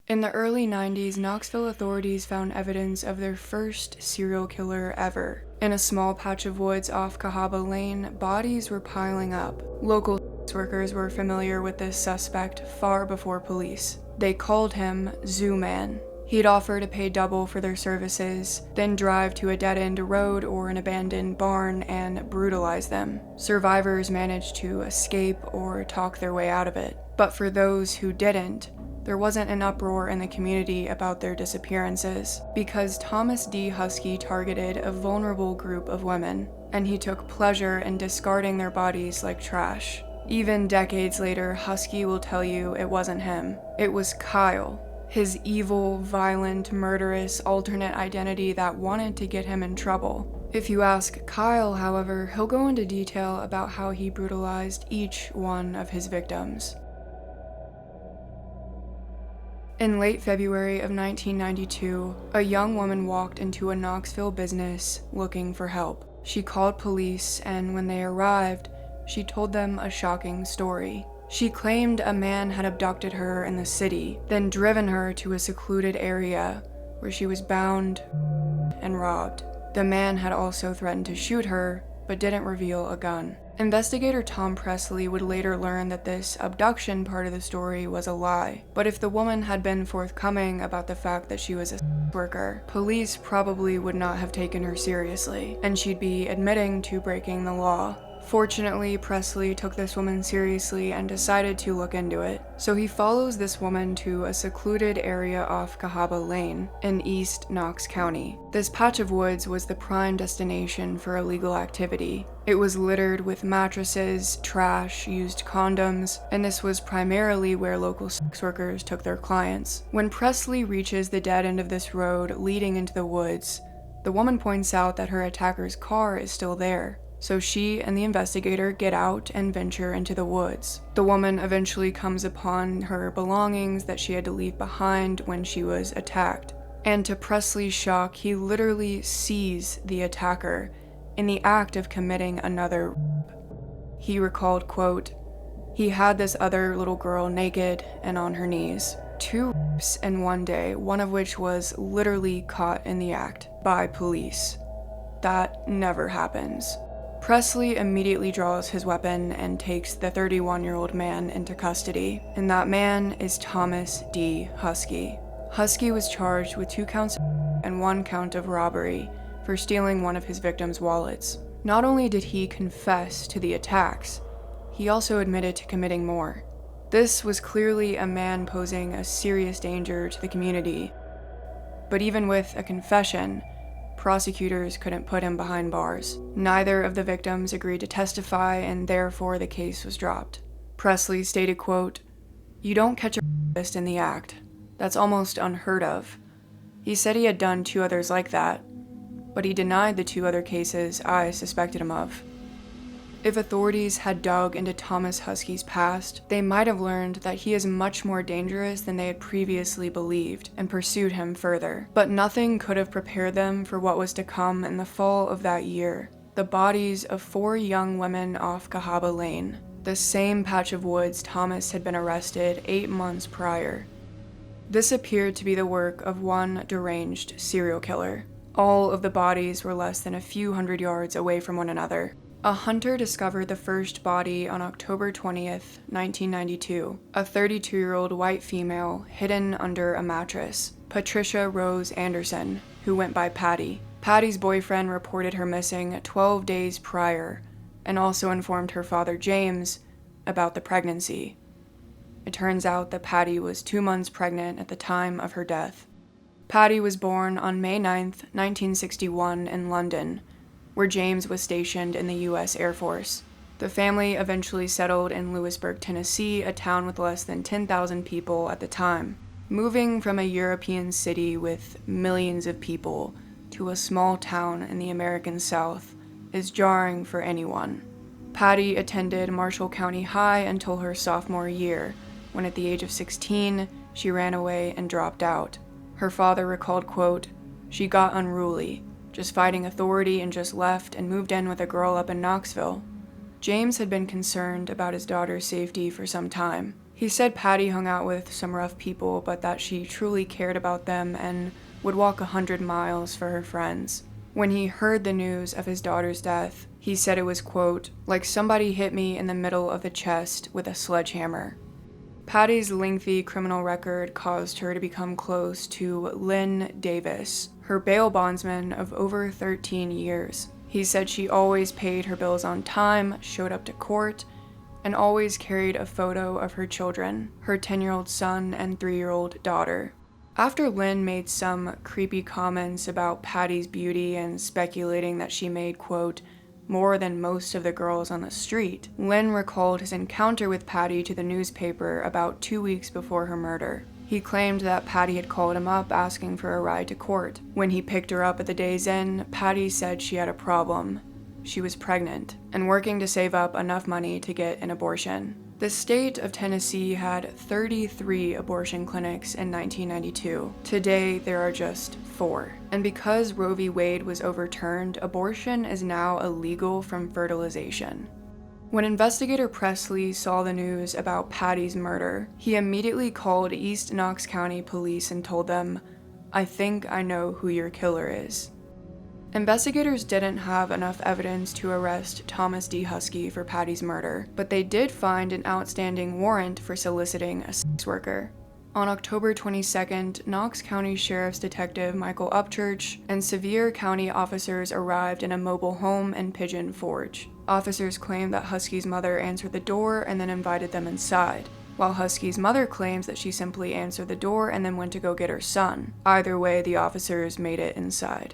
In the early 90s, Knoxville authorities found evidence of their first serial killer ever. In a small patch of woods off Cahaba Lane, bodies were piling up. Local workers were familiar with this suspect far before police. They called him Zoo Man. He'd offer to pay double for their services, then drive to a dead-end road or an abandoned barn and brutalize them. Survivors managed to escape or talk their way out of it. But for those who didn't, there wasn't an uproar in the community about their disappearances, because Thomas Dee Huskey targeted a vulnerable group of women, and he took pleasure in discarding their bodies like trash. Even decades later, Huskey will tell you it wasn't him. It was Kyle, his evil, violent, murderous alternate identity that wanted to get him in trouble. If you ask Kyle, however, he'll go into detail about how he brutalized each one of his victims. In late February of 1992, a young woman walked into a Knoxville business looking for help. She called police, and when they arrived, she told them a shocking story. She claimed a man had abducted her in the city, then driven her to a secluded area where she was bound and robbed. The man had also threatened to shoot her, but didn't reveal a gun. Investigator Tom Presley would later learn that this abduction part of the story was a lie. But if the woman had been forthcoming about the fact that she was a worker, police probably would not have taken her seriously, and she'd be admitting to breaking the law. Fortunately, Presley took this woman seriously and decided to look into it. So he follows this woman to a secluded area off Cahaba Lane in East Knox County. This patch of woods was the prime destination for illegal activity. It was littered with mattresses, trash, used condoms, and this was primarily where local sex workers took their clients. When Presley reaches the dead end of this road leading into the woods, the woman points out that her attacker's car is still there. So she and the investigator get out and venture into the woods. The woman eventually comes upon her belongings that she had to leave behind when she was attacked. And to Presley's shock, he literally sees the attacker in the act of committing another rape. He recalled, quote, "He had this other little girl naked and on her knees. 2 rapes in one day, one of which was literally caught in the act by police. That never happens." Presley immediately draws his weapon and takes the 31-year-old man into custody, and that man is Thomas Dee Huskey. Huskey was charged with 2 counts and 1 count of robbery for stealing one of his victims' wallets. Not only did he confess to the attacks, he also admitted to committing more. This was clearly a man posing a serious danger to the community. But even with a confession, prosecutors couldn't put him behind bars. Neither of the victims agreed to testify, and therefore the case was dropped. Presley stated, quote, "You don't catch a rapist in the act. That's almost unheard of." He said he had done 2 others like that, but he denied the 2 other cases I suspected him of. If authorities had dug into Thomas Huskey's past, they might have learned that he is much more dangerous than they had previously believed and pursued him further. But nothing could have prepared them for what was to come in the fall of that year: the bodies of 4 young women off Cahaba Lane, the same patch of woods Thomas had been arrested 8 months prior. This appeared to be the work of one deranged serial killer. All of the bodies were less than a few hundred yards away from one another. A hunter discovered the first body on October 20th, 1992, a 32-year-old white female hidden under a mattress, Patricia Rose Anderson, who went by Patty. Patty's boyfriend reported her missing 12 days prior and also informed her father, James, about the pregnancy. It turns out that Patty was 2 months pregnant at the time of her death. Patty was born on May 9th, 1961 in London, where James was stationed in the U.S. Air Force. The family eventually settled in Lewisburg, Tennessee, a town with less than 10,000 people at the time. Moving from a European city with millions of people to a small town in the American South is jarring for anyone. Patty attended Marshall County High until her sophomore year, when at the age of 16, she ran away and dropped out. Her father recalled, quote, "She got unruly, just fighting authority, and just left and moved in with a girl up in Knoxville." James had been concerned about his daughter's safety for some time. He said Patty hung out with some rough people, but that she truly cared about them and would walk 100 miles for her friends. When he heard the news of his daughter's death, he said it was, quote, like somebody hit me in the middle of the chest with a sledgehammer. Patty's lengthy criminal record caused her to become close to Lynn Davis, her bail bondsman of over 13 years. He said she always paid her bills on time, showed up to court, and always carried a photo of her children, her 10-year-old son and 3-year-old daughter. After Lynn made some creepy comments about Patty's beauty and speculating that she made, quote, more than most of the girls on the street, Lynn recalled his encounter with Patty to the newspaper about 2 weeks before her murder. He claimed that Patty had called him up asking for a ride to court. When he picked her up at the day's inn, Patty said she had a problem. She was pregnant and working to save up enough money to get an abortion. The state of Tennessee had 33 abortion clinics in 1992. Today, there are just 4. And because Roe v. Wade was overturned, abortion is now illegal from fertilization. When investigator Presley saw the news about Patty's murder, he immediately called East Knox County police and told them, "I think I know who your killer is." Investigators didn't have enough evidence to arrest Thomas Dee Huskey for Patty's murder, but they did find an outstanding warrant for soliciting a sex worker. On October 22nd, Knox County Sheriff's Detective Michael Upchurch and Sevier County officers arrived in a mobile home in Pigeon Forge. Officers claimed that Huskey's mother answered the door and then invited them inside, while Huskey's mother claims that she simply answered the door and then went to go get her son. Either way, the officers made it inside.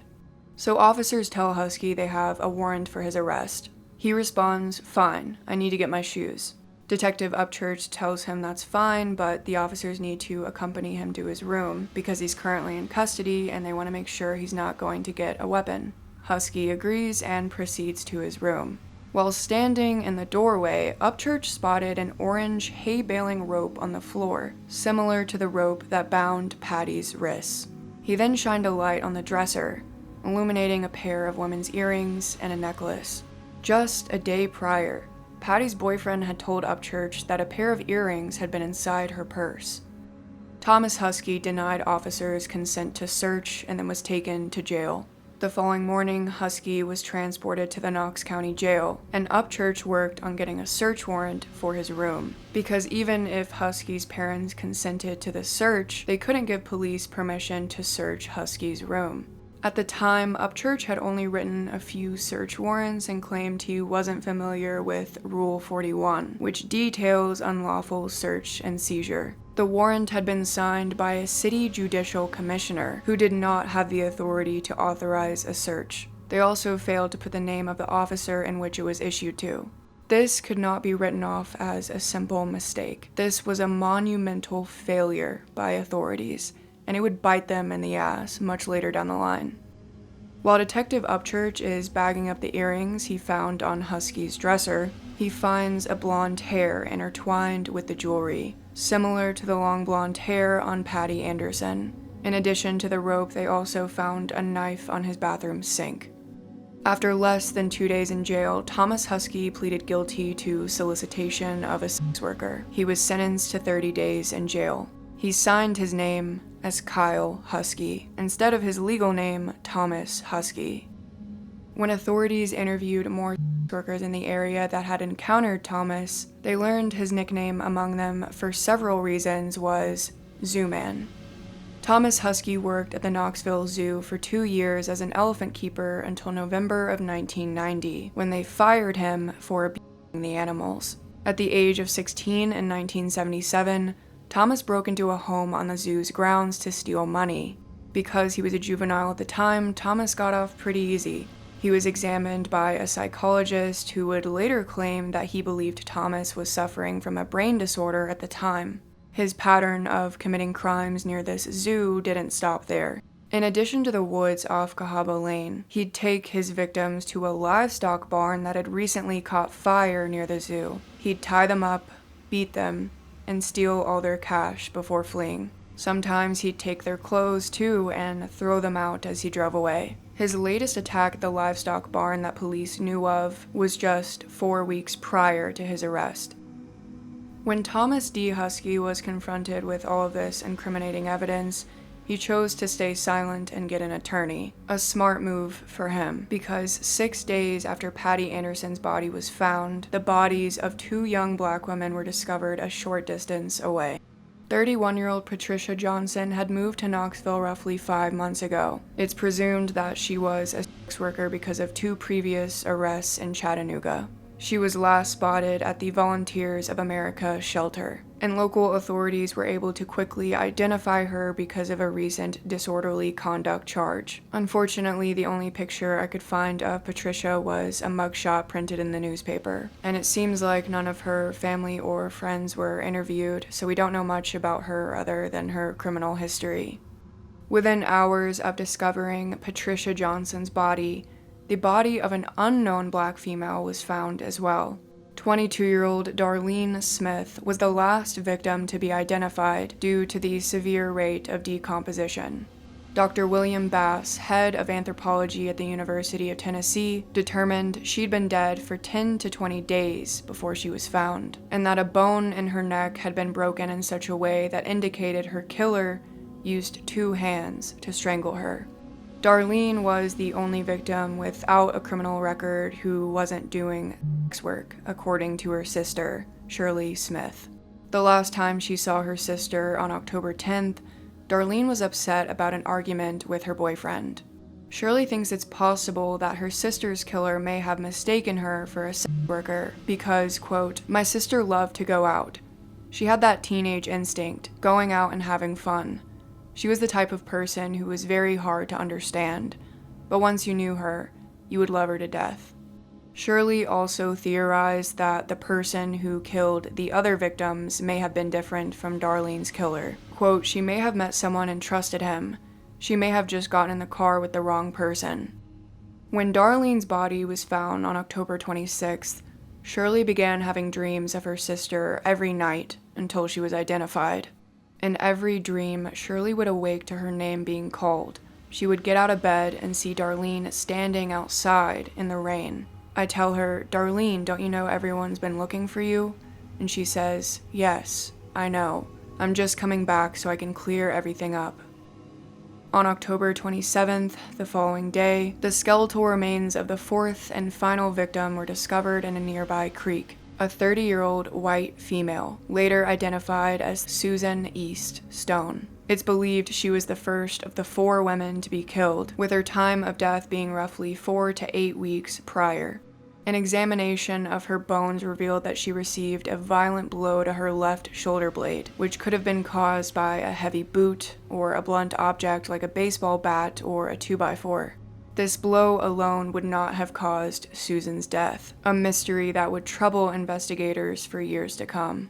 So officers tell Huskey they have a warrant for his arrest. He responds, "Fine, I need to get my shoes." Detective Upchurch tells him that's fine, but the officers need to accompany him to his room because he's currently in custody and they want to make sure he's not going to get a weapon. Huskey agrees and proceeds to his room. While standing in the doorway, Upchurch spotted an orange hay baling rope on the floor, similar to the rope that bound Patty's wrists. He then shined a light on the dresser, illuminating a pair of women's earrings and a necklace. Just a day prior, Patty's boyfriend had told Upchurch that a pair of earrings had been inside her purse. Thomas Huskey denied officers consent to search and then was taken to jail. The following morning, Huskey was transported to the Knox County Jail, and Upchurch worked on getting a search warrant for his room. Because even if Huskey's parents consented to the search, they couldn't give police permission to search Huskey's room. At the time, Upchurch had only written a few search warrants and claimed he wasn't familiar with Rule 41, which details unlawful search and seizure. The warrant had been signed by a city judicial commissioner who did not have the authority to authorize a search. They also failed to put the name of the officer in which it was issued to. This could not be written off as a simple mistake. This was a monumental failure by authorities, and it would bite them in the ass much later down the line. While Detective Upchurch is bagging up the earrings he found on Huskey's dresser, he finds a blonde hair intertwined with the jewelry, similar to the long blonde hair on Patty Anderson. In addition to the rope, they also found a knife on his bathroom sink. After less than 2 days in jail, Thomas Huskey pleaded guilty to solicitation of a sex worker. He was sentenced to 30 days in jail. He signed his name as Kyle Huskey, instead of his legal name, Thomas Huskey. When authorities interviewed more workers in the area that had encountered Thomas, they learned his nickname among them, for several reasons, was Zoo Man. Thomas Huskey worked at the Knoxville Zoo for 2 years as an elephant keeper until November of 1990, when they fired him for abusing the animals. At the age of 16 in 1977, Thomas broke into a home on the zoo's grounds to steal money. Because he was a juvenile at the time, Thomas got off pretty easy. He was examined by a psychologist who would later claim that he believed Thomas was suffering from a brain disorder at the time. His pattern of committing crimes near this zoo didn't stop there. In addition to the woods off Cahaba Lane, he'd take his victims to a livestock barn that had recently caught fire near the zoo. He'd tie them up, beat them, and steal all their cash before fleeing. Sometimes he'd take their clothes too and throw them out as he drove away. His latest attack at the livestock barn that police knew of was just 4 weeks prior to his arrest. When Thomas Dee Huskey was confronted with all of this incriminating evidence, he chose to stay silent and get an attorney. A smart move for him, because 6 days after Patty Anderson's body was found, the bodies of 2 young black women were discovered a short distance away. 31-year-old Patricia Johnson had moved to Knoxville roughly 5 months ago. It's presumed that she was a sex worker because of 2 previous arrests in Chattanooga. She was last spotted at the Volunteers of America shelter, and local authorities were able to quickly identify her because of a recent disorderly conduct charge. Unfortunately, the only picture I could find of Patricia was a mugshot printed in the newspaper, and it seems like none of her family or friends were interviewed, so we don't know much about her other than her criminal history. Within hours of discovering Patricia Johnson's body, the body of an unknown black female was found as well. 22-year-old Darlene Smith was the last victim to be identified due to the severe rate of decomposition. Dr. William Bass, head of anthropology at the University of Tennessee, determined she'd been dead for 10 to 20 days before she was found, and that a bone in her neck had been broken in such a way that indicated her killer used 2 hands to strangle her. Darlene was the only victim without a criminal record who wasn't doing sex work, according to her sister, Shirley Smith. The last time she saw her sister on October 10th, Darlene was upset about an argument with her boyfriend. Shirley thinks it's possible that her sister's killer may have mistaken her for a sex worker because, quote, "My sister loved to go out. She had that teenage instinct, going out and having fun. She was the type of person who was very hard to understand, but once you knew her, you would love her to death." Shirley also theorized that the person who killed the other victims may have been different from Darlene's killer. Quote, "She may have met someone and trusted him. She may have just gotten in the car with the wrong person." When Darlene's body was found on October 26th, Shirley began having dreams of her sister every night until she was identified. In every dream, Shirley would awake to her name being called. She would get out of bed and see Darlene standing outside in the rain. I tell her, "Darlene, don't you know everyone's been looking for you?" And she says, "Yes, I know. I'm just coming back so I can clear everything up." On October 27th, the following day, the skeletal remains of the 4th and final victim were discovered in a nearby creek. A 30-year-old white female, later identified as Susan East Stone. It's believed she was the first of the 4 women to be killed, with her time of death being roughly 4 to 8 weeks prior. An examination of her bones revealed that she received a violent blow to her left shoulder blade, which could have been caused by a heavy boot or a blunt object like a baseball bat or a 2x4. This blow alone would not have caused Susan's death, a mystery that would trouble investigators for years to come.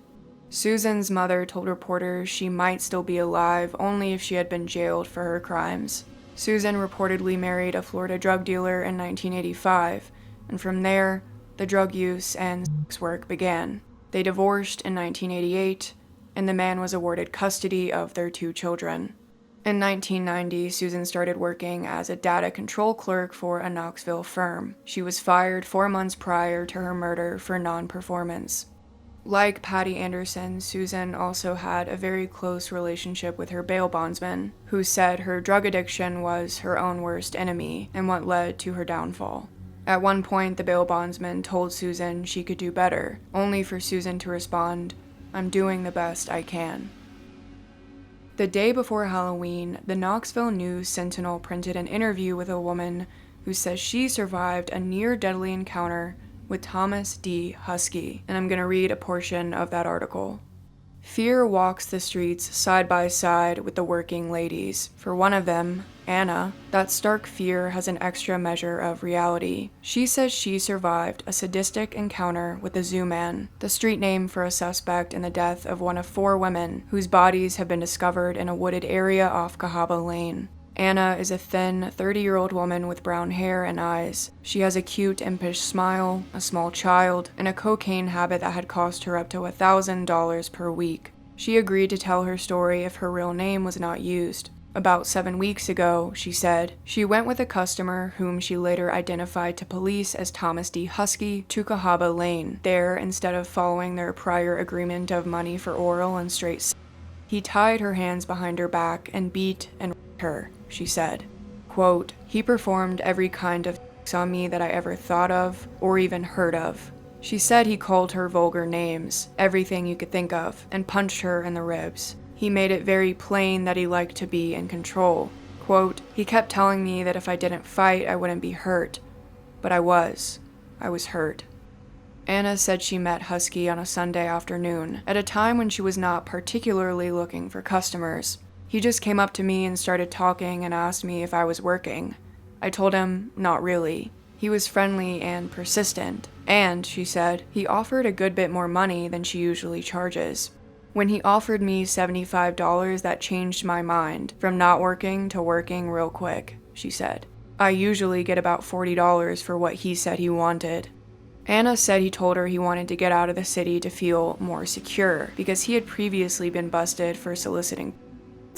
Susan's mother told reporters she might still be alive only if she had been jailed for her crimes. Susan reportedly married a Florida drug dealer in 1985, and from there, the drug use and sex work began. They divorced in 1988, and the man was awarded custody of their 2 children. In 1990, Susan started working as a data control clerk for a Knoxville firm. She was fired 4 months prior to her murder for non-performance. Like Patty Anderson, Susan also had a very close relationship with her bail bondsman, who said her drug addiction was her own worst enemy and what led to her downfall. At one point, the bail bondsman told Susan she could do better, only for Susan to respond, "I'm doing the best I can." The day before Halloween, the Knoxville News-Sentinel printed an interview with a woman who says she survived a near-deadly encounter with Thomas Dee Huskey, and I'm going to read a portion of that article. "Fear walks the streets side by side with the working ladies. For one of them, Anna, that stark fear has an extra measure of reality. She says she survived a sadistic encounter with the Zoo Man, the street name for a suspect in the death of one of 4 women whose bodies have been discovered in a wooded area off Cahaba Lane. Anna is a thin, 30-year-old woman with brown hair and eyes. She has a cute, impish smile, a small child, and a cocaine habit that had cost her up to $1,000 per week. She agreed to tell her story if her real name was not used. About 7 weeks ago, she said, she went with a customer whom she later identified to police as Thomas Dee Huskey to Cahaba Lane. There, instead of following their prior agreement of money for oral and straight sex, he tied her hands behind her back and beat and raped her, she said. Quote, he performed every kind of sex on me that I ever thought of or even heard of. She said he called her vulgar names, everything you could think of, and punched her in the ribs. He made it very plain that he liked to be in control. Quote, he kept telling me that if I didn't fight, I wouldn't be hurt. But I was. I was hurt. Anna said she met Huskey on a Sunday afternoon, at a time when she was not particularly looking for customers. He just came up to me and started talking and asked me if I was working. I told him, not really. He was friendly and persistent, and, she said, he offered a good bit more money than she usually charges. When he offered me $75, that changed my mind, from not working to working real quick, she said. I usually get about $40 for what he said he wanted. Anna said he told her he wanted to get out of the city to feel more secure, because he had previously been busted for soliciting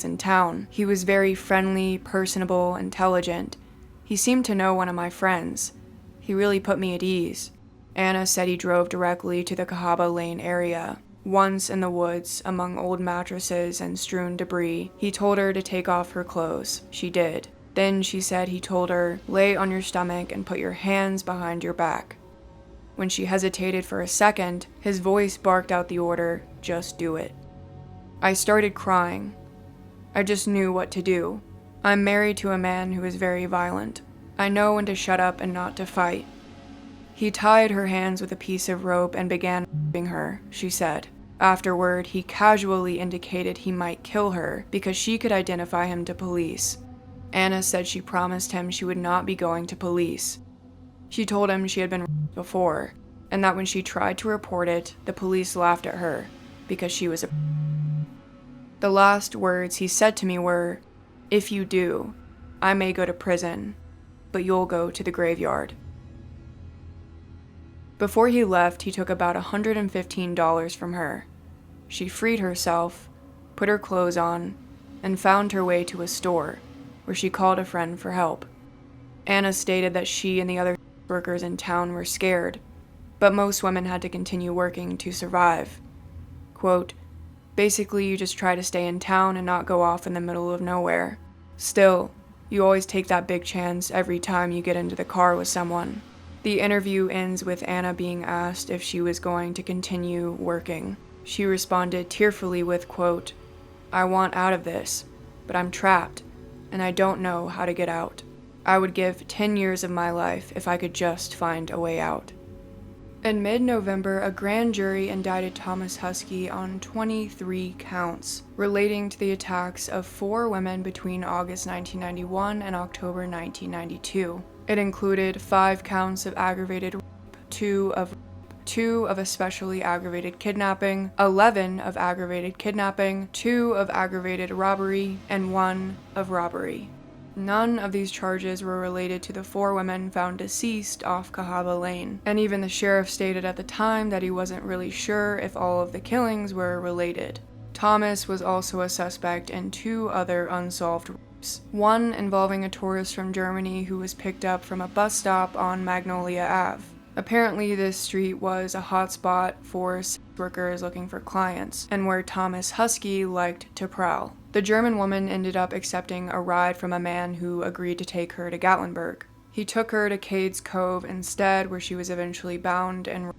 in town. He was very friendly, personable, intelligent. He seemed to know one of my friends. He really put me at ease. Anna said he drove directly to the Cahaba Lane area. Once in the woods, among old mattresses and strewn debris, he told her to take off her clothes. She did. Then, she said, he told her, lay on your stomach and put your hands behind your back. When she hesitated for a second, his voice barked out the order, just do it. I started crying. I just knew what to do. I'm married to a man who is very violent. I know when to shut up and not to fight. He tied her hands with a piece of rope and began raping her, she said. Afterward, he casually indicated he might kill her because she could identify him to police. Anna said she promised him she would not be going to police. She told him she had been raped before, and that when she tried to report it, the police laughed at her because she was a... The last words he said to me were, if you do, I may go to prison, but you'll go to the graveyard. Before he left, he took about $115 from her. She freed herself, put her clothes on, and found her way to a store, where she called a friend for help. Anna stated that she and the other workers in town were scared, but most women had to continue working to survive. Quote, basically you just try to stay in town and not go off in the middle of nowhere. Still, you always take that big chance every time you get into the car with someone. The interview ends with Anna being asked if she was going to continue working. She responded tearfully with, quote, I want out of this, but I'm trapped, and I don't know how to get out. I would give 10 years of my life if I could just find a way out. In mid-November, a grand jury indicted Thomas Huskey on 23 counts relating to the attacks of 4 women between August 1991 and October 1992. It included 5 counts of aggravated rape, 2 of especially aggravated kidnapping, 11 of aggravated kidnapping, 2 of aggravated robbery, and 1 of robbery. None of these charges were related to the 4 women found deceased off Cahaba Lane, and even the sheriff stated at the time that he wasn't really sure if all of the killings were related. Thomas was also a suspect in 2 other unsolved rapes, one involving a tourist from Germany who was picked up from a bus stop on Magnolia Ave. Apparently, this street was a hotspot for sex workers looking for clients, and where Thomas Huskey liked to prowl. The German woman ended up accepting a ride from a man who agreed to take her to Gatlinburg. He took her to Cades Cove instead, where she was eventually bound and...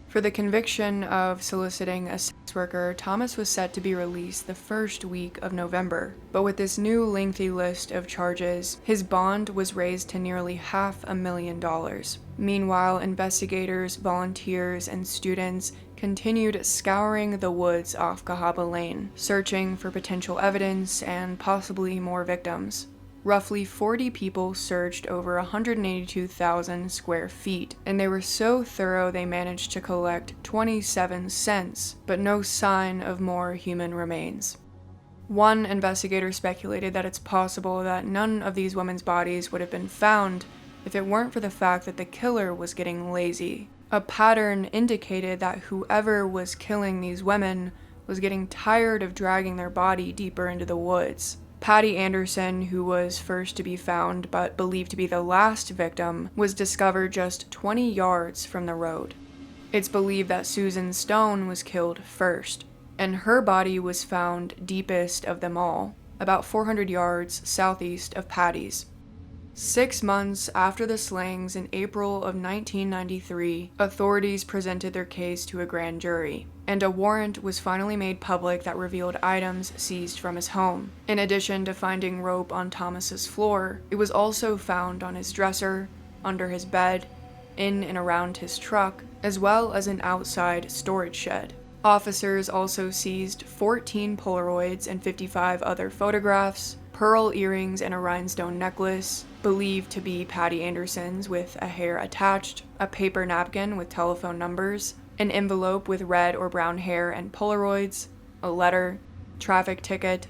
For the conviction of soliciting a sex worker, Thomas was set to be released the first week of November. But with this new lengthy list of charges, his bond was raised to nearly $500,000. Meanwhile, investigators, volunteers, and students continued scouring the woods off Cahaba Lane, searching for potential evidence and possibly more victims. Roughly 40 people searched over 182,000 square feet, and they were so thorough they managed to collect 27 cents, but no sign of more human remains. One investigator speculated that it's possible that none of these women's bodies would have been found if it weren't for the fact that the killer was getting lazy. A pattern indicated that whoever was killing these women was getting tired of dragging their body deeper into the woods. Patty Anderson, who was first to be found but believed to be the last victim, was discovered just 20 yards from the road. It's believed that Susan Stone was killed first, and her body was found deepest of them all, about 400 yards southeast of Patty's. 6 months after the slayings in April of 1993, authorities presented their case to a grand jury, and a warrant was finally made public that revealed items seized from his home. In addition to finding rope on Thomas's floor, it was also found on his dresser, under his bed, in and around his truck, as well as an outside storage shed. Officers also seized 14 Polaroids and 55 other photographs, pearl earrings and a rhinestone necklace, believed to be Patty Anderson's with a hair attached, a paper napkin with telephone numbers, an envelope with red or brown hair and Polaroids, a letter, traffic ticket,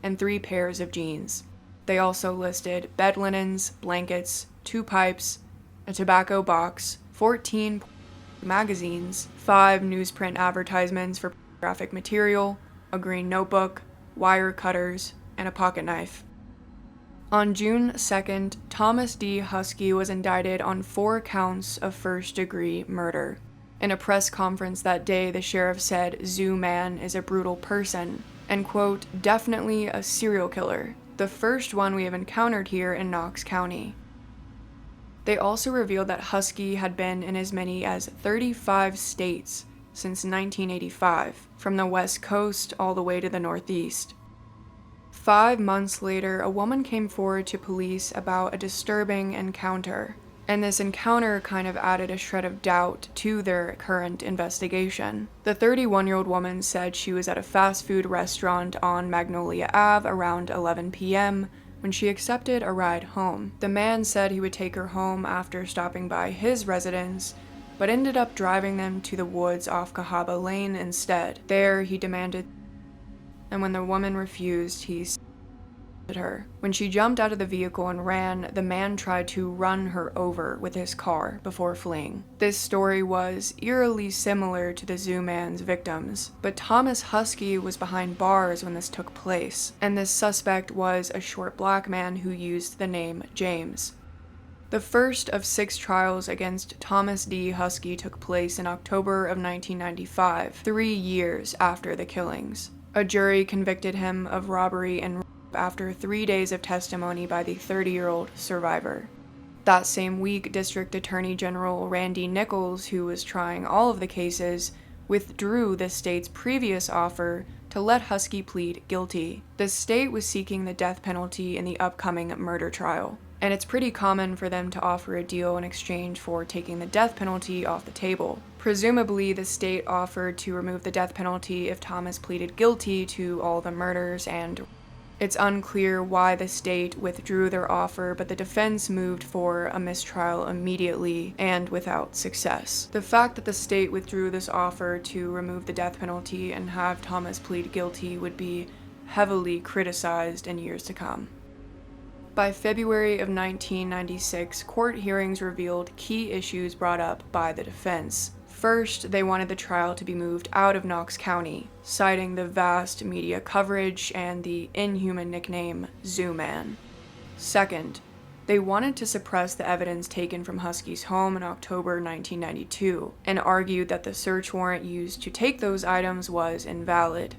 and 3 pairs of jeans. They also listed bed linens, blankets, 2 pipes, a tobacco box, 14 magazines, 5 newsprint advertisements for graphic material, a green notebook, wire cutters, and a pocket knife. On June 2nd, Thomas Dee Huskey was indicted on 4 counts of first-degree murder. In a press conference that day, the sheriff said Zoo Man is a brutal person, and quote, definitely a serial killer, the first one we have encountered here in Knox County. They also revealed that Huskey had been in as many as 35 states since 1985, from the West Coast all the way to the Northeast. 5 months later, a woman came forward to police about a disturbing encounter, and this encounter kind of added a shred of doubt to their current investigation. The 31-year-old woman said she was at a fast food restaurant on Magnolia Ave around 11 p.m. when she accepted a ride home. The man said he would take her home after stopping by his residence, but ended up driving them to the woods off Cahaba Lane instead. There, he demanded, and when the woman refused, he stabbed her. When she jumped out of the vehicle and ran, the man tried to run her over with his car before fleeing. This story was eerily similar to the Zoo Man's victims, but Thomas Huskey was behind bars when this took place, and this suspect was a short black man who used the name James. The first of 6 trials against Thomas Dee Huskey took place in October of 1995, 3 years after the killings. A jury convicted him of robbery and rape after 3 days of testimony by the 30-year-old survivor. That same week, District Attorney General Randy Nichols, who was trying all of the cases, withdrew the state's previous offer to let Huskey plead guilty. The state was seeking the death penalty in the upcoming murder trial, and it's pretty common for them to offer a deal in exchange for taking the death penalty off the table. Presumably, the state offered to remove the death penalty if Thomas pleaded guilty to all the murders, and it's unclear why the state withdrew their offer, but the defense moved for a mistrial immediately and without success. The fact that the state withdrew this offer to remove the death penalty and have Thomas plead guilty would be heavily criticized in years to come. By February of 1996, court hearings revealed key issues brought up by the defense. First, they wanted the trial to be moved out of Knox County, citing the vast media coverage and the inhuman nickname Zoo Man. Second, they wanted to suppress the evidence taken from Huskey's home in October 1992, and argued that the search warrant used to take those items was invalid.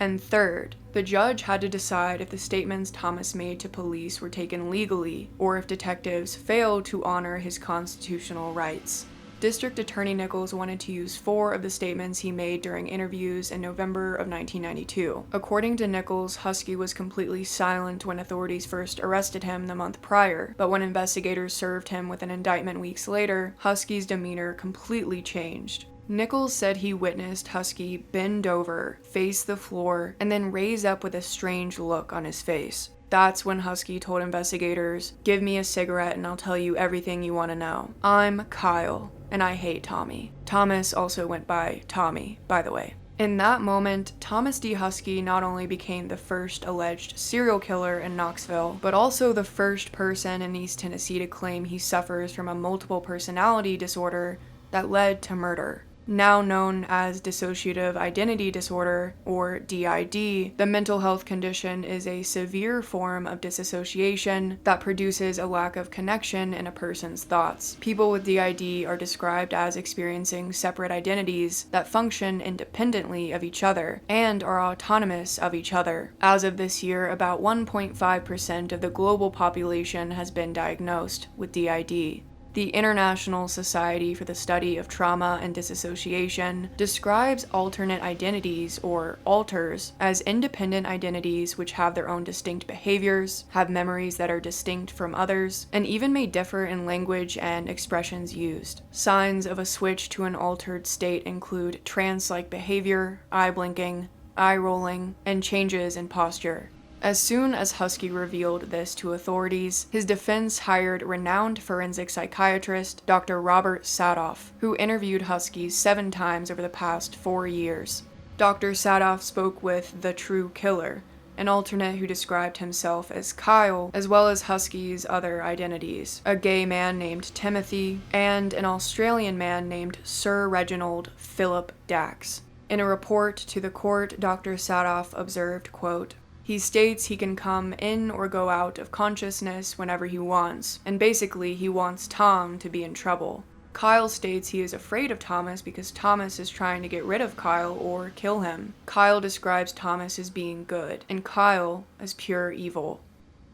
And third, the judge had to decide if the statements Thomas made to police were taken legally, or if detectives failed to honor his constitutional rights. District Attorney Nichols wanted to use 4 of the statements he made during interviews in November of 1992. According to Nichols, Huskey was completely silent when authorities first arrested him the month prior, but when investigators served him with an indictment weeks later, Huskey's demeanor completely changed. Nichols said he witnessed Huskey bend over, face the floor, and then raise up with a strange look on his face. That's when Huskey told investigators, "Give me a cigarette and I'll tell you everything you want to know. I'm Kyle, and I hate Tommy." Thomas also went by Tommy, by the way. In that moment, Thomas Dee Huskey not only became the first alleged serial killer in Knoxville, but also the first person in East Tennessee to claim he suffers from a multiple personality disorder that led to murder. Now known as dissociative identity disorder, or DID, the mental health condition is a severe form of disassociation that produces a lack of connection in a person's thoughts. People with DID are described as experiencing separate identities that function independently of each other and are autonomous of each other. As of this year, about 1.5% of the global population has been diagnosed with DID. The International Society for the Study of Trauma and Disassociation describes alternate identities, or alters, as independent identities which have their own distinct behaviors, have memories that are distinct from others, and even may differ in language and expressions used. Signs of a switch to an altered state include trance-like behavior, eye blinking, eye rolling, and changes in posture. As soon as Huskey revealed this to authorities, his defense hired renowned forensic psychiatrist Dr. Robert Sadoff, who interviewed Huskey 7 times over the past 4 years. Dr. Sadoff spoke with the true killer, an alternate who described himself as Kyle, as well as Huskey's other identities, a gay man named Timothy, and an Australian man named Sir Reginald Philip Dax. In a report to the court, Dr. Sadoff observed, quote, "He states he can come in or go out of consciousness whenever he wants, and basically he wants Tom to be in trouble. Kyle states he is afraid of Thomas because Thomas is trying to get rid of Kyle or kill him. Kyle describes Thomas as being good, and Kyle as pure evil."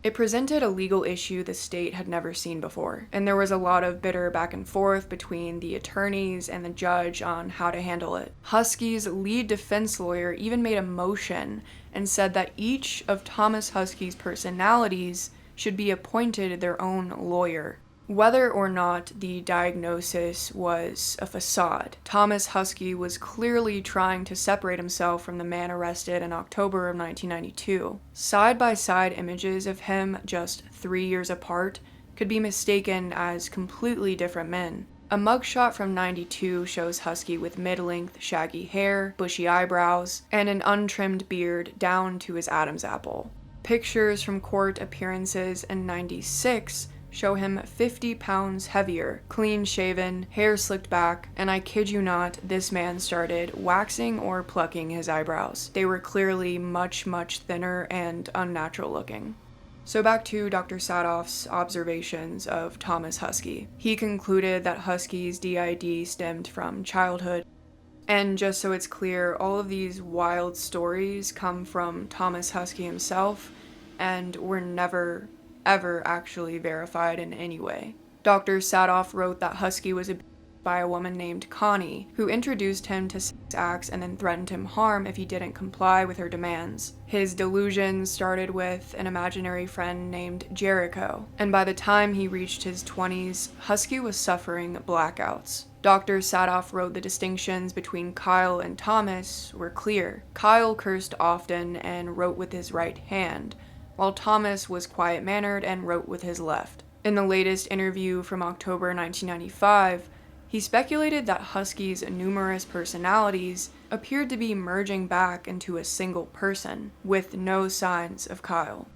It presented a legal issue the state had never seen before, and there was a lot of bitter back and forth between the attorneys and the judge on how to handle it. Huskey's lead defense lawyer even made a motion and said that each of Thomas Huskey's personalities should be appointed their own lawyer. Whether or not the diagnosis was a facade, Thomas Huskey was clearly trying to separate himself from the man arrested in October of 1992. Side-by-side images of him just 3 years apart could be mistaken as completely different men. A mugshot from '92 shows Huskey with mid-length, shaggy hair, bushy eyebrows, and an untrimmed beard down to his Adam's apple. Pictures from court appearances in '96 show him 50 pounds heavier, clean-shaven, hair slicked back, and I kid you not, this man started waxing or plucking his eyebrows. They were clearly much, much thinner and unnatural looking. So back to Dr. Sadoff's observations of Thomas Huskey. He concluded that Huskey's DID stemmed from childhood. And just so it's clear, all of these wild stories come from Thomas Huskey himself and were never, ever actually verified in any way. Dr. Sadoff wrote that Huskey was abused by a woman named Connie, who introduced him to sex acts and then threatened him harm if he didn't comply with her demands. His delusions started with an imaginary friend named Jericho, and by the time he reached his 20s, Huskey was suffering blackouts. Dr. Sadoff wrote the distinctions between Kyle and Thomas were clear. Kyle cursed often and wrote with his right hand, while Thomas was quiet-mannered and wrote with his left. In the latest interview from October 1995, he speculated that Huskey's numerous personalities appeared to be merging back into a single person, with no signs of Kyle.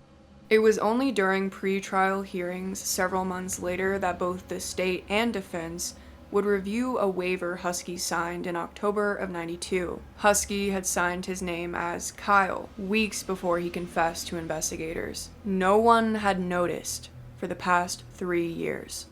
It was only during pre-trial hearings several months later that both the state and defense would review a waiver Huskey signed in October of '92. Huskey had signed his name as Kyle weeks before he confessed to investigators. No one had noticed for the past 3 years.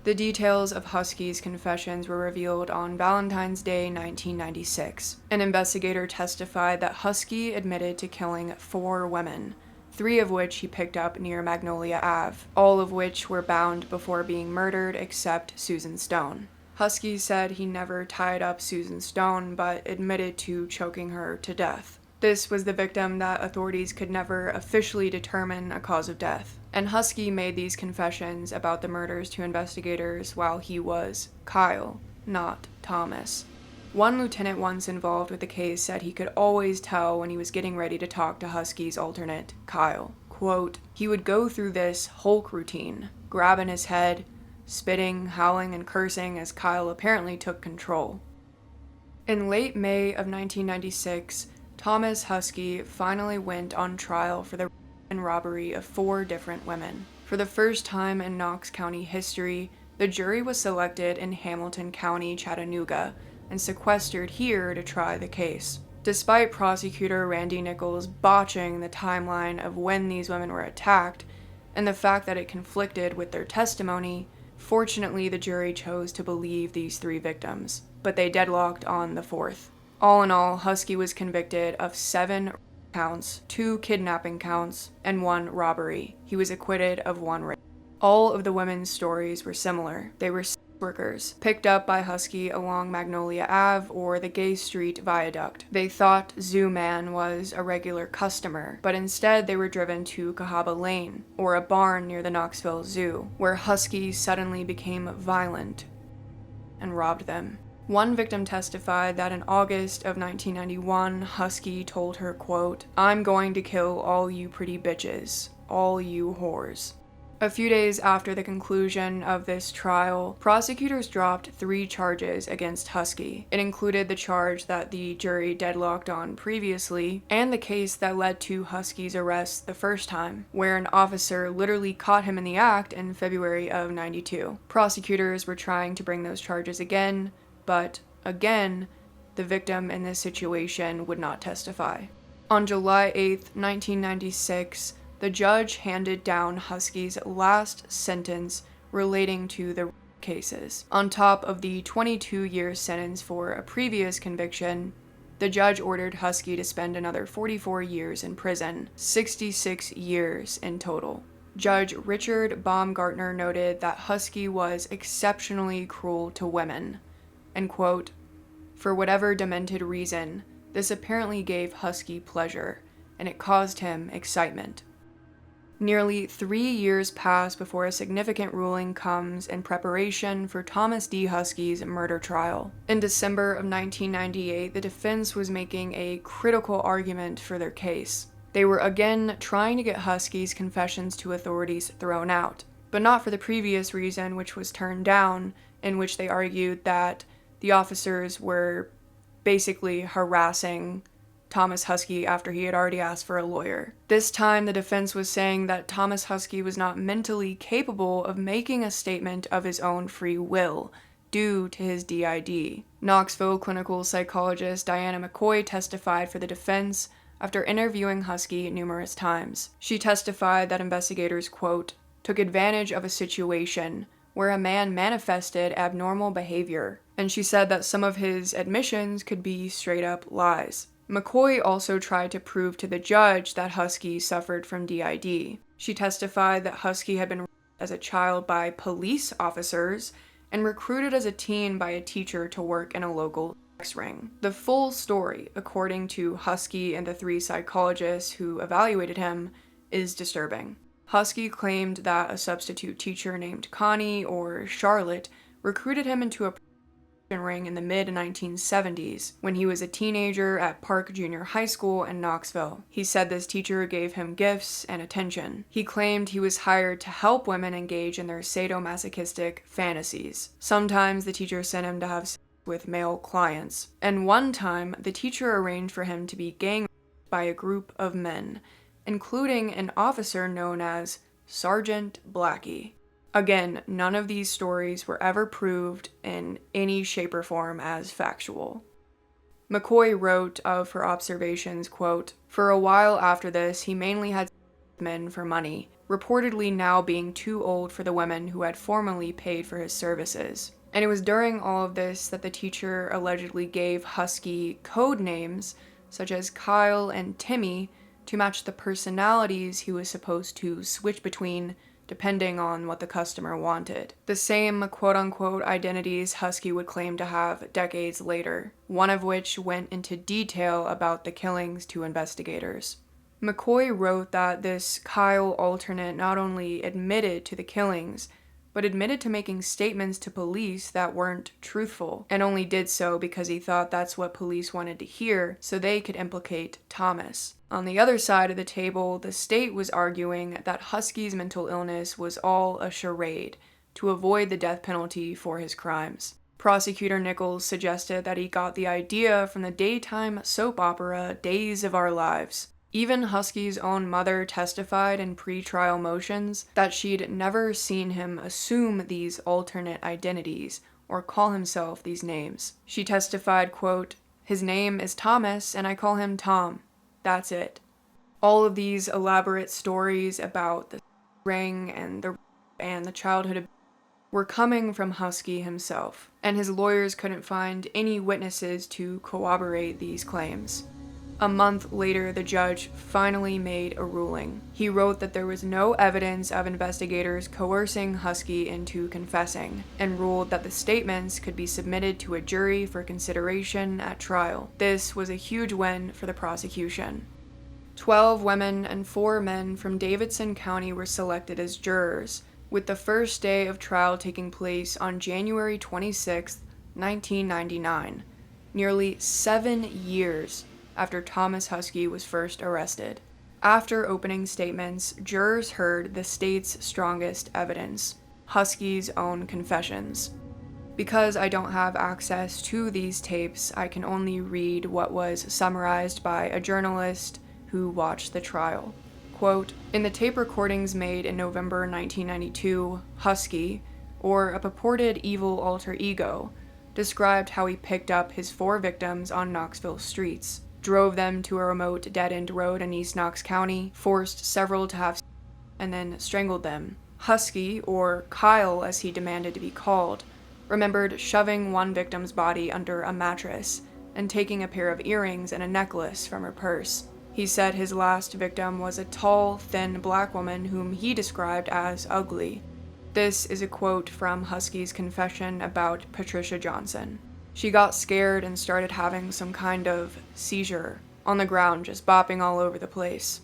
The details of Huskey's confessions were revealed on Valentine's Day 1996. An investigator testified that Huskey admitted to killing 4 women, 3 of which he picked up near Magnolia Ave, all of which were bound before being murdered except Susan Stone. Huskey said he never tied up Susan Stone, but admitted to choking her to death. This was the victim that authorities could never officially determine a cause of death, and Huskey made these confessions about the murders to investigators while he was Kyle, not Thomas. One lieutenant once involved with the case said he could always tell when he was getting ready to talk to Huskey's alternate, Kyle. Quote, "He would go through this Hulk routine, grabbing his head, spitting, howling, and cursing as Kyle apparently took control." In late May of 1996, Thomas Huskey finally went on trial for the robbery of 4 different women. For the first time in Knox County history, the jury was selected in Hamilton County, Chattanooga, and sequestered here to try the case. Despite prosecutor Randy Nichols botching the timeline of when these women were attacked, and the fact that it conflicted with their testimony, fortunately the jury chose to believe these 3 victims, but they deadlocked on the 4th. All in all, Huskey was convicted of 7 counts, 2 kidnapping counts, and 1 robbery. He was acquitted of 1 rape. All of the women's stories were similar. They were sex workers, picked up by Huskey along Magnolia Ave or the Gay Street Viaduct. They thought Zoo Man was a regular customer, but instead they were driven to Cahaba Lane, or a barn near the Knoxville Zoo, where Huskey suddenly became violent and robbed them. One victim testified that in August of 1991, Huskey told her, quote, "I'm going to kill all you pretty bitches, all you whores." A few days after the conclusion of this trial, prosecutors dropped 3 charges against Huskey. It included the charge that the jury deadlocked on previously, and the case that led to Huskey's arrest the first time, where an officer literally caught him in the act in February of '92. Prosecutors were trying to bring those charges again, but again, the victim in this situation would not testify. On July 8, 1996, the judge handed down Huskey's last sentence relating to the cases. On top of the 22-year sentence for a previous conviction, the judge ordered Huskey to spend another 44 years in prison, 66 years in total. Judge Richard Baumgartner noted that Huskey was exceptionally cruel to women, and quote, "For whatever demented reason, this apparently gave Huskey pleasure, and it caused him excitement." Nearly 3 years pass before a significant ruling comes in preparation for Thomas Dee Huskey's murder trial. In December of 1998, the defense was making a critical argument for their case. They were again trying to get Huskey's confessions to authorities thrown out, but not for the previous reason, which was turned down, in which they argued that the officers were basically harassing Thomas Huskey after he had already asked for a lawyer. This time, the defense was saying that Thomas Huskey was not mentally capable of making a statement of his own free will due to his DID. Knoxville clinical psychologist Diana McCoy testified for the defense after interviewing Huskey numerous times. She testified that investigators, quote, "took advantage of a situation where a man manifested abnormal behavior," and she said that some of his admissions could be straight-up lies. McCoy also tried to prove to the judge that Huskey suffered from DID. She testified that Huskey had been raped as a child by police officers and recruited as a teen by a teacher to work in a local sex ring. The full story, according to Huskey and the 3 psychologists who evaluated him, is disturbing. Huskey claimed that a substitute teacher named Connie or Charlotte recruited him into a ring in the mid-1970s when he was a teenager at Park Junior High School in Knoxville. He said this teacher gave him gifts and attention. He claimed he was hired to help women engage in their sadomasochistic fantasies. Sometimes the teacher sent him to have sex with male clients, and one time the teacher arranged for him to be gang raped by a group of men, including an officer known as Sergeant Blackie. Again, none of these stories were ever proved in any shape or form as factual. McCoy wrote of her observations, quote, "For a while after this, he mainly had sex with men for money, reportedly now being too old for the women who had formerly paid for his services." And it was during all of this that the teacher allegedly gave Huskey code names, such as Kyle and Timmy, to match the personalities he was supposed to switch between depending on what the customer wanted. The same quote-unquote identities Huskey would claim to have decades later, one of which went into detail about the killings to investigators. McCoy wrote that this Kyle alternate not only admitted to the killings, but admitted to making statements to police that weren't truthful, and only did so because he thought that's what police wanted to hear so they could implicate Thomas. On the other side of the table, the state was arguing that Huskey's mental illness was all a charade to avoid the death penalty for his crimes. Prosecutor Nichols suggested that he got the idea from the daytime soap opera Days of Our Lives. Even Huskey's own mother testified in pre-trial motions that she'd never seen him assume these alternate identities or call himself these names. She testified, quote, "His name is Thomas and I call him Tom. That's it." All of these elaborate stories about the ring and the childhood abuse were coming from Huskey himself, and his lawyers couldn't find any witnesses to corroborate these claims. A month later, the judge finally made a ruling. He wrote that there was no evidence of investigators coercing Huskey into confessing, and ruled that the statements could be submitted to a jury for consideration at trial. This was a huge win for the prosecution. 12 women and 4 men from Davidson County were selected as jurors, with the first day of trial taking place on January 26, 1999, nearly 7 years after Thomas Huskey was first arrested. After opening statements, jurors heard the state's strongest evidence, Huskey's own confessions. Because I don't have access to these tapes, I can only read what was summarized by a journalist who watched the trial. Quote, "In the tape recordings made in November 1992, Huskey, or a purported evil alter ego, described how he picked up his 4 victims on Knoxville streets, drove them to a remote dead-end road in East Knox County, forced several to have sex, and then strangled them. Huskey, or Kyle as he demanded to be called, remembered shoving one victim's body under a mattress and taking a pair of earrings and a necklace from her purse. He said his last victim was a tall, thin black woman whom he described as ugly." This is a quote from Huskey's confession about Patricia Johnson. "She got scared and started having some kind of seizure, on the ground just bopping all over the place."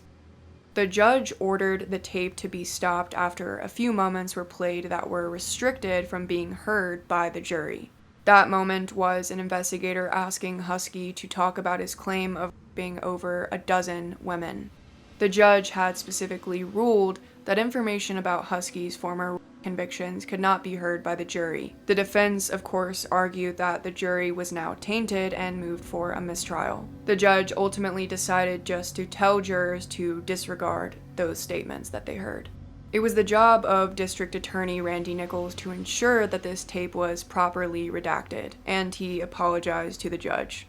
The judge ordered the tape to be stopped after a few moments were played that were restricted from being heard by the jury. That moment was an investigator asking Huskey to talk about his claim of raping over a dozen women. The judge had specifically ruled that information about Huskey's former convictions could not be heard by the jury. The defense, of course, argued that the jury was now tainted and moved for a mistrial. The judge ultimately decided just to tell jurors to disregard those statements that they heard. It was the job of District Attorney Randy Nichols to ensure that this tape was properly redacted, and he apologized to the judge.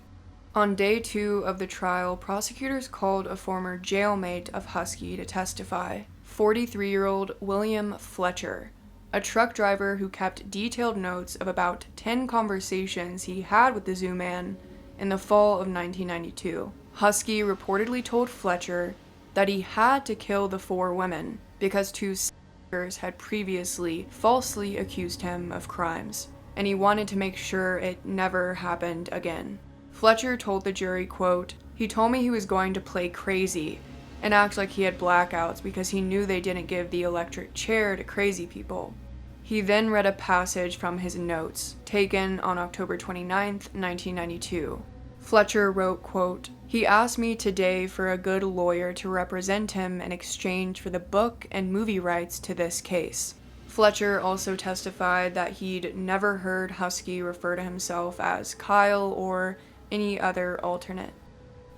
On day 2 of the trial, prosecutors called a former jailmate of Huskey to testify, 43-year-old William Fletcher, a truck driver who kept detailed notes of about 10 conversations he had with the Zoo Man in the fall of 1992. Huskey reportedly told Fletcher that he had to kill the 4 women because 2 suspects had previously falsely accused him of crimes, and he wanted to make sure it never happened again. Fletcher told the jury, quote, "He told me he was going to play crazy and act like he had blackouts because he knew they didn't give the electric chair to crazy people." He then read a passage from his notes, taken on October 29, 1992. Fletcher wrote, quote, "He asked me today for a good lawyer to represent him in exchange for the book and movie rights to this case." Fletcher also testified that he'd never heard Huskey refer to himself as Kyle or any other alternate.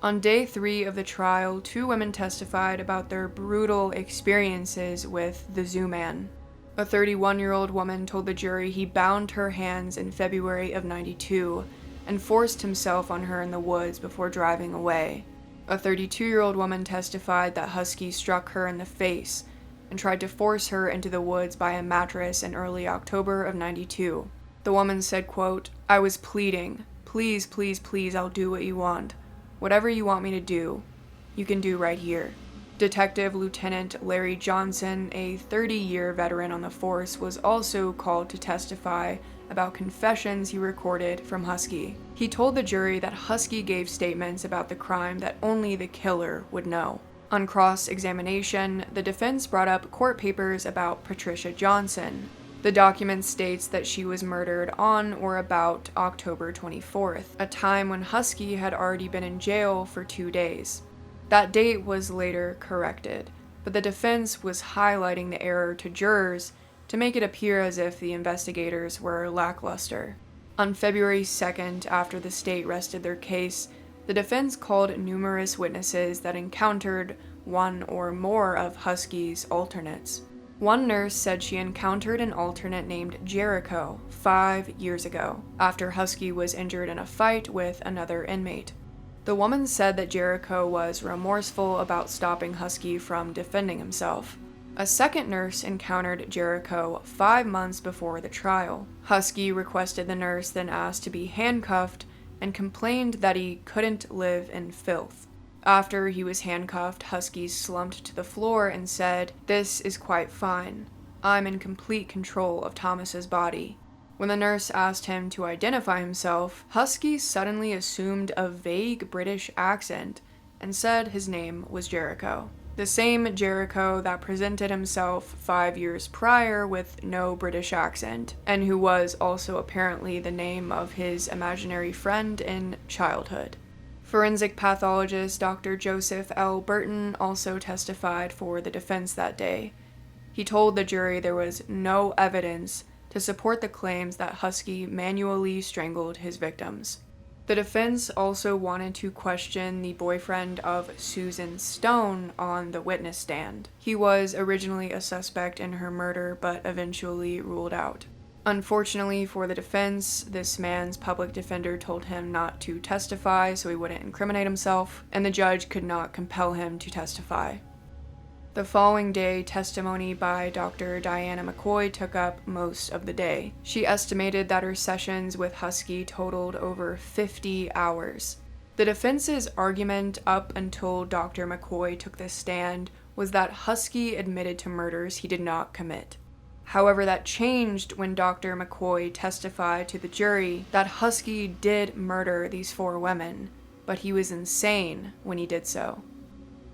On day 3 of the trial, 2 women testified about their brutal experiences with the Zoo Man. A 31-year-old woman told the jury he bound her hands in February of '92 and forced himself on her in the woods before driving away. A 32-year-old woman testified that Huskey struck her in the face and tried to force her into the woods by a mattress in early October of '92. The woman said, quote, "I was pleading, please, please, please, I'll do what you want. Whatever you want me to do, you can do right here." Detective Lieutenant Larry Johnson, a 30-year veteran on the force, was also called to testify about confessions he recorded from Huskey. He told the jury that Huskey gave statements about the crime that only the killer would know. On cross-examination, the defense brought up court papers about Patricia Johnson. The document states that she was murdered on or about October 24th, a time when Huskey had already been in jail for 2 days. That date was later corrected, but the defense was highlighting the error to jurors to make it appear as if the investigators were lackluster. On February 2nd, after the state rested their case, the defense called numerous witnesses that encountered one or more of Huskey's alternates. One nurse said she encountered an alternate named Jericho 5 years ago, after Huskey was injured in a fight with another inmate. The woman said that Jericho was remorseful about stopping Huskey from defending himself. A second nurse encountered Jericho 5 months before the trial. Huskey requested the nurse then asked to be handcuffed and complained that he couldn't live in filth. After he was handcuffed, Huskey slumped to the floor and said, "This is quite fine. I'm in complete control of Thomas's body." When the nurse asked him to identify himself, Huskey suddenly assumed a vague British accent and said his name was Jericho. The same Jericho that presented himself 5 years prior with no British accent, and who was also apparently the name of his imaginary friend in childhood. Forensic pathologist Dr. Joseph L. Burton also testified for the defense that day. He told the jury there was no evidence to support the claims that Huskey manually strangled his victims. The defense also wanted to question the boyfriend of Susan Stone on the witness stand. He was originally a suspect in her murder, but eventually ruled out. Unfortunately for the defense, this man's public defender told him not to testify so he wouldn't incriminate himself, and the judge could not compel him to testify. The following day, testimony by Dr. Diana McCoy took up most of the day. She estimated that her sessions with Huskey totaled over 50 hours. The defense's argument up until Dr. McCoy took the stand was that Huskey admitted to murders he did not commit. However, that changed when Dr. McCoy testified to the jury that Huskey did murder these 4 women, but he was insane when he did so.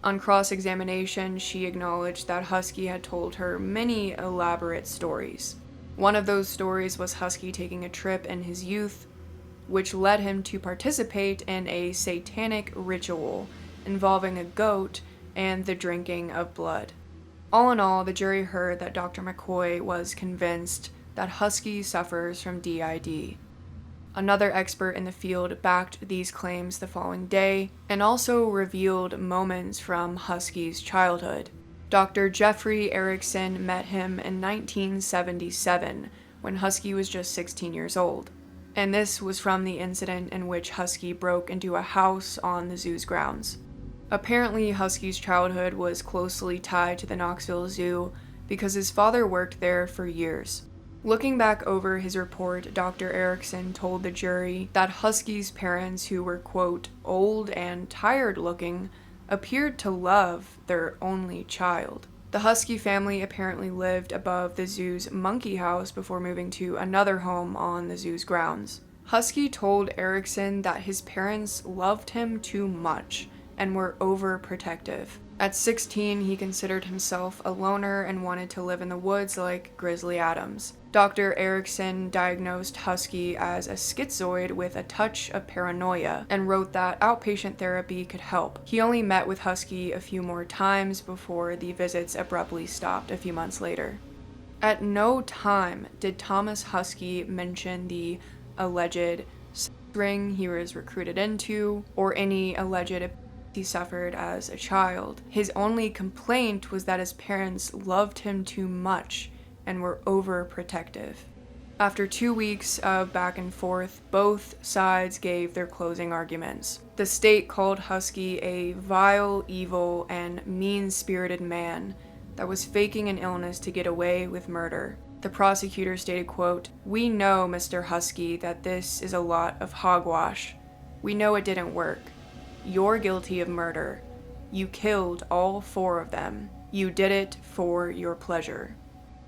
On cross-examination, she acknowledged that Huskey had told her many elaborate stories. One of those stories was Huskey taking a trip in his youth, which led him to participate in a satanic ritual involving a goat and the drinking of blood. All in all, the jury heard that Dr. McCoy was convinced that Huskey suffers from DID. Another expert in the field backed these claims the following day and also revealed moments from Huskey's childhood. Dr. Jeffrey Erickson met him in 1977 when Huskey was just 16 years old, and this was from the incident in which Huskey broke into a house on the zoo's grounds. Apparently, Huskey's childhood was closely tied to the Knoxville Zoo because his father worked there for years. Looking back over his report, Dr. Erickson told the jury that Huskey's parents, who were, quote, old and tired looking, appeared to love their only child. The Huskey family apparently lived above the zoo's monkey house before moving to another home on the zoo's grounds. Huskey told Erickson that his parents loved him too much and were overprotective. At 16, he considered himself a loner and wanted to live in the woods like Grizzly Adams. Dr. Erickson diagnosed Huskey as a schizoid with a touch of paranoia and wrote that outpatient therapy could help. He only met with Huskey a few more times before the visits abruptly stopped a few months later. At no time did Thomas Huskey mention the alleged ring he was recruited into or any alleged he suffered as a child. His only complaint was that his parents loved him too much and were overprotective. After 2 weeks of back and forth, both sides gave their closing arguments. The state called Huskey a vile, evil, and mean-spirited man that was faking an illness to get away with murder. The prosecutor stated, quote, "We know, Mr. Huskey, that this is a lot of hogwash. We know it didn't work. You're guilty of murder. You killed all 4 of them. You did it for your pleasure."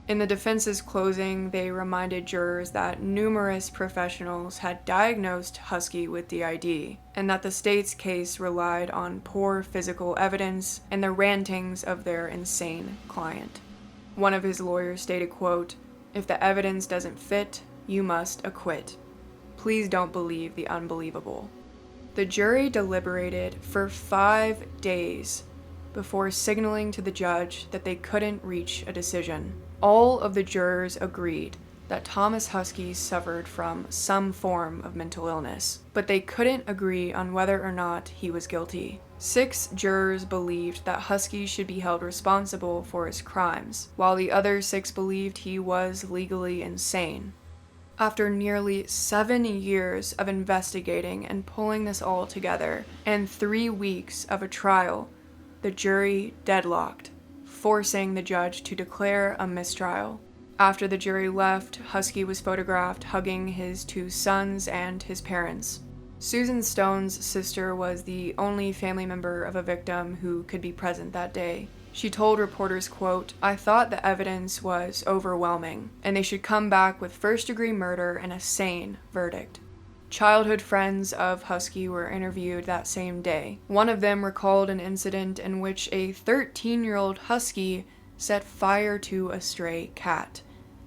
In the defense's closing, they reminded jurors that numerous professionals had diagnosed Huskey with DID, and that the state's case relied on poor physical evidence and the rantings of their insane client. One of his lawyers stated, quote, "If the evidence doesn't fit, you must acquit. Please don't believe the unbelievable." The jury deliberated for 5 days before signaling to the judge that they couldn't reach a decision. All of the jurors agreed that Thomas Huskey suffered from some form of mental illness, but they couldn't agree on whether or not he was guilty. 6 jurors believed that Huskey should be held responsible for his crimes, while the other 6 believed he was legally insane. After nearly 7 years of investigating and pulling this all together, and 3 weeks of a trial, the jury deadlocked, forcing the judge to declare a mistrial. After the jury left, Huskey was photographed hugging his 2 sons and his parents. Susan Stone's sister was the only family member of a victim who could be present that day. She told reporters, quote, "I thought the evidence was overwhelming, and they should come back with first-degree murder and a sane verdict." Childhood friends of Huskey were interviewed that same day. One of them recalled an incident in which a 13-year-old Husky set fire to a stray cat,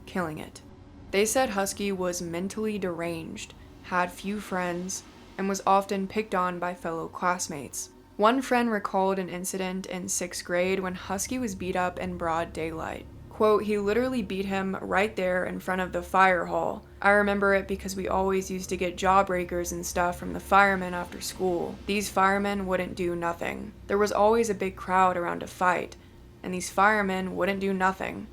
killing it. They said Huskey was mentally deranged, had few friends, and was often picked on by fellow classmates. One friend recalled an incident in 6th grade when Huskey was beat up in broad daylight. Quote, "He literally beat him right there in front of the fire hall. I remember it because we always used to get jawbreakers and stuff from the firemen after school. These firemen wouldn't do nothing. There was always a big crowd around a fight, and these firemen wouldn't do nothing."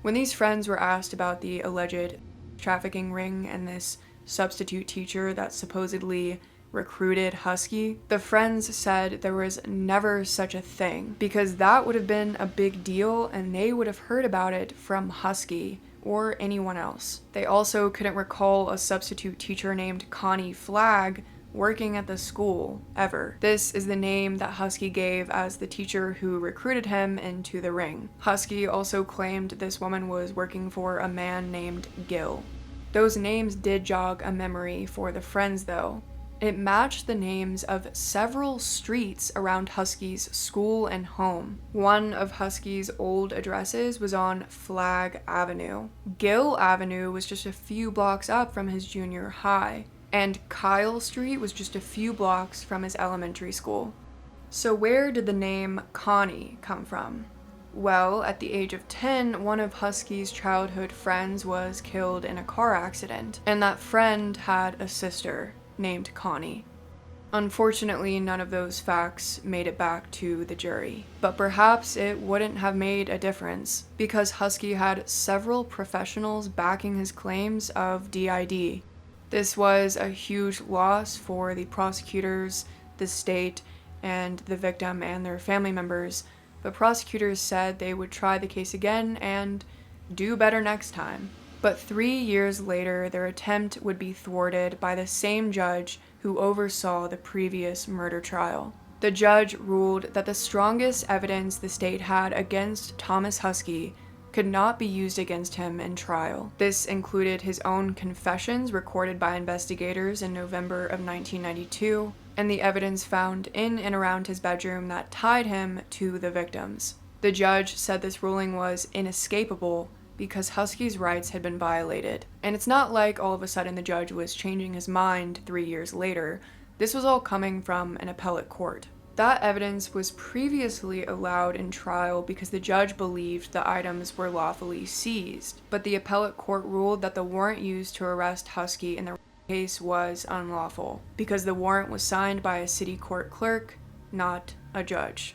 When these friends were asked about the alleged trafficking ring and this substitute teacher that supposedly recruited Huskey, the friends said there was never such a thing, because that would have been a big deal and they would have heard about it from Huskey or anyone else. They also couldn't recall a substitute teacher named Connie Flagg working at the school ever. This is the name that Huskey gave as the teacher who recruited him into the ring. Huskey also claimed this woman was working for a man named Gil. Those names did jog a memory for the friends though. It matched the names of several streets around Huskey's school and home. One of Huskey's old addresses was on Flagg Avenue. Gill Avenue was just a few blocks up from his junior high, and Kyle Street was just a few blocks from his elementary school. So where did the name Connie come from? Well, at the age of 10, one of Huskey's childhood friends was killed in a car accident, and that friend had a sister named Connie. Unfortunately, none of those facts made it back to the jury, but perhaps it wouldn't have made a difference because Huskey had several professionals backing his claims of DID. This was a huge loss for the prosecutors, the state, and the victim and their family members, but prosecutors said they would try the case again and do better next time. But 3 years later, their attempt would be thwarted by the same judge who oversaw the previous murder trial. The judge ruled that the strongest evidence the state had against Thomas Huskey could not be used against him in trial. This included his own confessions recorded by investigators in November of 1992, and the evidence found in and around his bedroom that tied him to the victims. The judge said this ruling was inescapable because Huskey's rights had been violated. And it's not like all of a sudden the judge was changing his mind 3 years later. This was all coming from an appellate court. That evidence was previously allowed in trial because the judge believed the items were lawfully seized, but the appellate court ruled that the warrant used to arrest Huskey in the case was unlawful because the warrant was signed by a city court clerk, not a judge.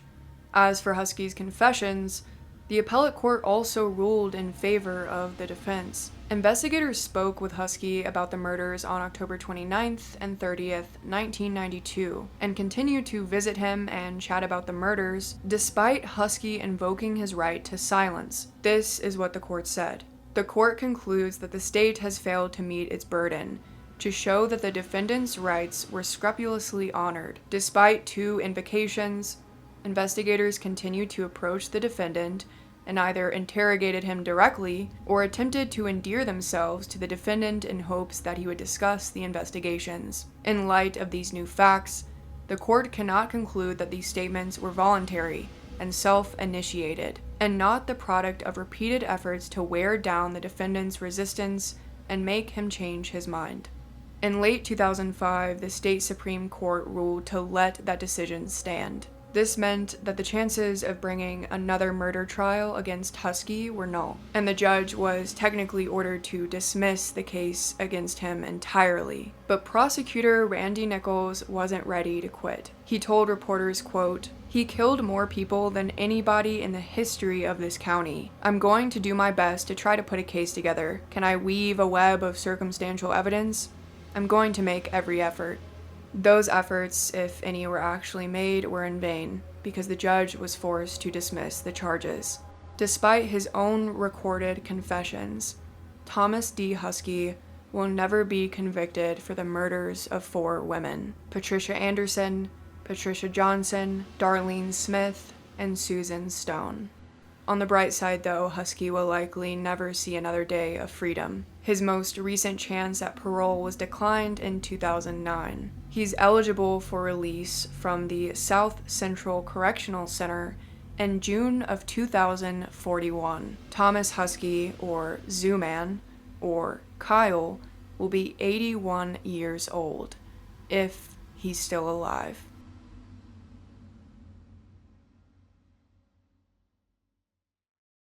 As for Huskey's confessions, the appellate court also ruled in favor of the defense. Investigators spoke with Huskey about the murders on October 29th and 30th, 1992, and continued to visit him and chat about the murders, despite Huskey invoking his right to silence. This is what the court said. The court concludes that the state has failed to meet its burden to show that the defendant's rights were scrupulously honored. Despite 2 invocations, investigators continued to approach the defendant and either interrogated him directly or attempted to endear themselves to the defendant in hopes that he would discuss the investigations. In light of these new facts, the court cannot conclude that these statements were voluntary and self-initiated, and not the product of repeated efforts to wear down the defendant's resistance and make him change his mind. In late 2005, the state Supreme Court ruled to let that decision stand. This meant that the chances of bringing another murder trial against Huskey were null, and the judge was technically ordered to dismiss the case against him entirely. But prosecutor Randy Nichols wasn't ready to quit. He told reporters, quote, "He killed more people than anybody in the history of this county. I'm going to do my best to try to put a case together. Can I weave a web of circumstantial evidence? I'm going to make every effort." Those efforts, if any were actually made, were in vain, because the judge was forced to dismiss the charges. Despite his own recorded confessions, Thomas Dee Huskey will never be convicted for the murders of 4 women: Patricia Anderson, Patricia Johnson, Darlene Smith, and Susan Stone. On the bright side, though, Huskey will likely never see another day of freedom. His most recent chance at parole was declined in 2009. He's eligible for release from the South Central Correctional Center in June of 2041. Thomas Huskey, or Zooman, or Kyle, will be 81 years old, if he's still alive.